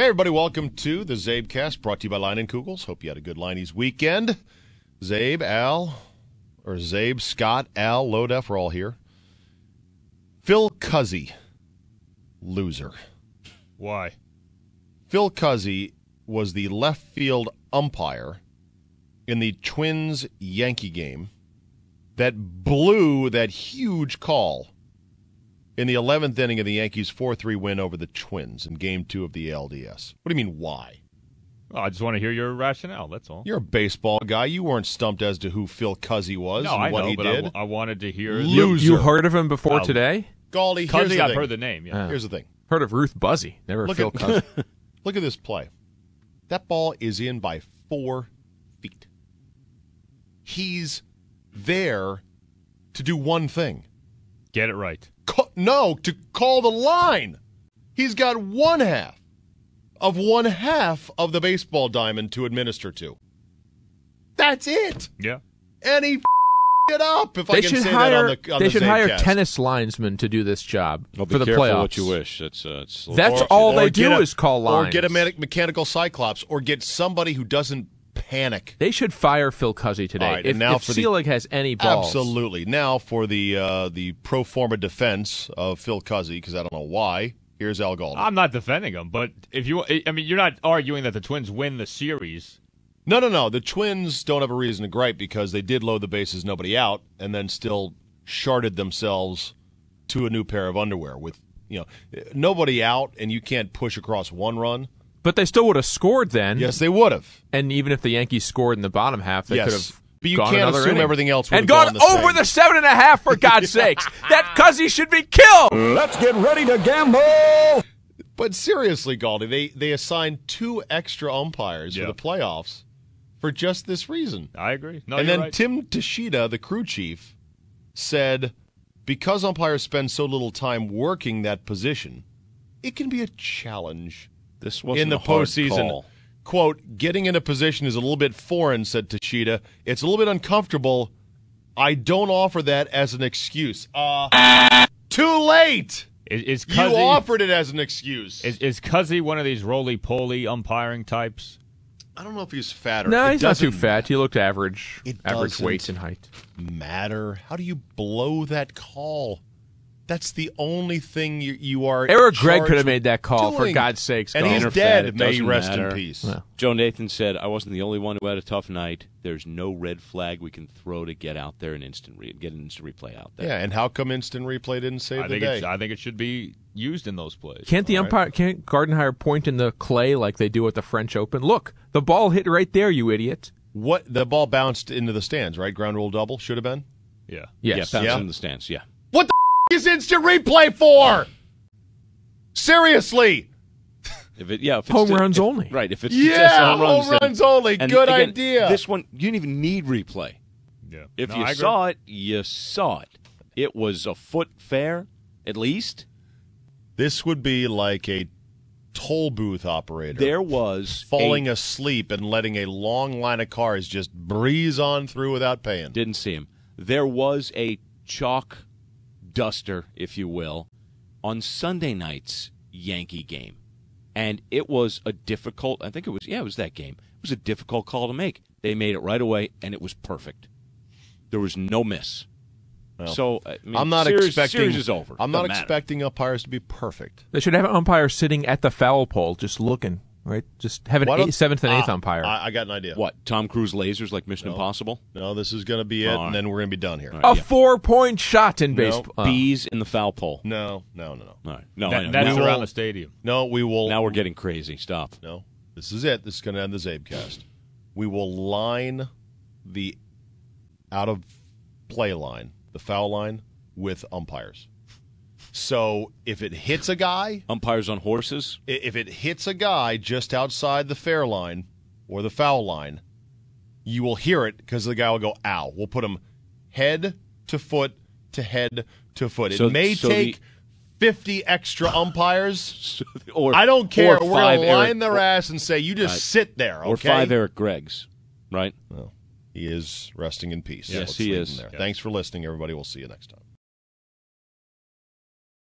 Hey, everybody, welcome to the Czabecast, brought to you by Line & Kugels. Hope you had a good Liney's weekend. Czabe, Scott, Al, Lodef, we're all here. Phil Cuzzy, loser. Why? Phil Cuzzy was the left field umpire in the Twins-Yankee game that blew that huge call in the 11th inning of the Yankees' 4-3 win over the Twins in Game 2 of the ALDS. What do you mean, why? Well, I just want to hear your rationale, that's all. You're a baseball guy. You weren't stumped as to who Phil Cuzzy was and what he did. I wanted to hear... Loser. You heard of him before today? Galdi, here's Cuzzy, the I've thing. heard the name, yeah. Here's the thing. Heard of Ruth Buzzy. Never Phil Cuzzy. Look at this play. That ball is in by 4 feet. He's there to do one thing. Get it right. To call the line. He's got one half of the baseball diamond to administer to. That's it. Yeah. And he it up, if I can say that on the They should hire Czabecast. tennis linesmen to do this job Well, for the be careful playoffs. what you wish. That's all Or they do is call lines. Or get a mechanical cyclops, or get somebody who doesn't panic. They should fire Phil Cuzzy today. All right, if and now if for the- Selig has any balls. Absolutely. Now for the pro forma defense of Phil Cuzzy, because I don't know why. Here's Al Galdi. I'm not defending him, but you're not arguing that the Twins win the series. No. The Twins don't have a reason to gripe because they did load the bases, nobody out, and then still sharded themselves to a new pair of underwear with nobody out, and you can't push across one run. But they still would have scored then. Yes, they would have. And even if the Yankees scored in the bottom half, they could have. But you gone can't another assume inning. everything else would and have gone gone the over same. the 7.5 for God's sakes. That Cuzzy should be killed. Let's get ready to gamble! But seriously, Galdi, they assigned 2 extra umpires for the playoffs for just this reason. I agree. No, and you're then right. Tim Tashida, the crew chief, said because umpires spend so little time working that position, it can be a challenge This wasn't in the a hard postseason. call. Quote, getting in a position is a little bit foreign, said Tashida. It's a little bit uncomfortable. I don't offer that as an excuse. Too late. Is You Cuzzy, offered it as an excuse. Is Cuzzy one of these roly-poly umpiring types? I don't know if he's fat or No, it he's not too doesn't fat. He looked average. It Average doesn't weight and height. matter. How do you blow that call? That's the only thing you are. Eric Gregg charged could have made that call, with for doing. God's sakes. And Galdi. he's Or fat, dead. it May he doesn't rest matter. in peace. Yeah. Joe Nathan said, I wasn't the only one who had a tough night. There's no red flag we can throw to get out there and get an instant replay out there. Yeah, and how come instant replay didn't save the day? I think it should be used in those plays. Can't Gardenhire point in the clay like they do at the French Open? Look, the ball hit right there, you idiot. What the ball bounced into the stands, right? Ground rule double should have been. Yeah. Yes. Yeah, bounce Yeah. in the stands, yeah. What the is instant replay for? Seriously? If it's Home runs only. Right, if it's Yeah, just home runs, home then- runs only. and Good again, idea. This one, you didn't even need replay. Yeah. If No, you I agree. saw it, you saw it. It was a foot fair, at least. This would be like a toll booth operator. There was falling asleep and letting a long line of cars just breeze on through without paying. Didn't see him. There was a chalk duster, if you will, on Sunday night's Yankee game. And it was a difficult, it was that game. It was a difficult call to make. They made it right away, and it was perfect. There was no miss. Well, So, I mean, I'm not series expecting. is over. I'm not Doesn't matter. expecting umpires to be perfect. They should have an umpire sitting at the foul pole just looking, right? Just have an Why don't- 7th and 8th umpire. I got an idea. What, Tom Cruise lasers like Mission Impossible? No, this is going to be it, All right. and then we're going to be done here. All A right, yeah. 4-point shot in baseball. Bees in the foul pole. No. All right. No, I know. That's Now- around the stadium. No, we will. Now we're getting crazy. Stop. No, this is it. This is going to end the Czabecast. We will line the out of play line, the foul line, with umpires. So if it hits a guy, Umpires on horses. if it hits a guy just outside the fair line or the foul line, you will hear it because the guy will go, ow. We'll put him head to foot to head to foot. It may take 50 extra umpires. Or I don't care. or We're five going to line Eric- their ass and say, you just sit there, okay? Or 5 Eric Greggs, right? Well, he is resting in peace. Yes, Let's he leave is. him there. Yes. Thanks for listening, everybody. We'll see you next time.